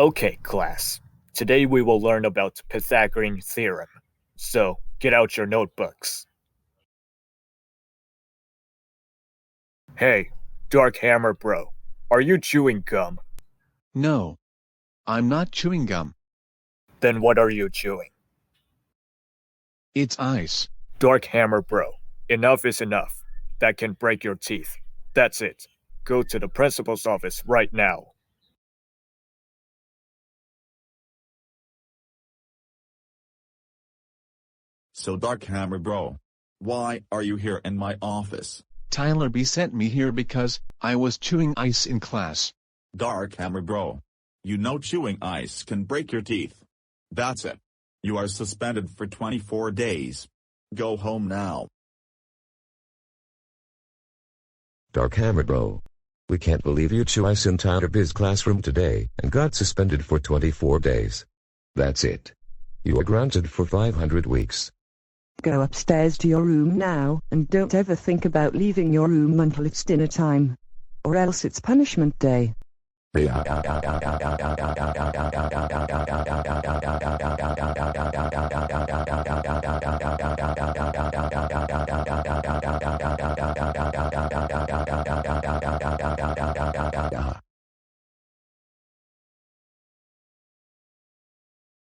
Okay, class. Today we will learn about Pythagorean theorem. So, get out your notebooks. Hey, Dark Hammer Bro, are you chewing gum? No, I'm not chewing gum. Then what are you chewing? It's ice. Dark Hammer Bro, enough is enough. That can break your teeth. That's it. Go to the principal's office right now. So Dark Hammer Bro, why are you here in my office? Tyler B sent me here because I was chewing ice in class. Dark Hammer Bro, you know chewing ice can break your teeth. That's it. You are suspended for 24 days. Go home now. Dark Hammer Bro. We can't believe you chew ice in Tyler B's classroom today and got suspended for 24 days. That's it. You are grounded for 500 weeks. Go upstairs to your room now, and don't ever think about leaving your room until it's dinner time. Or else it's punishment day.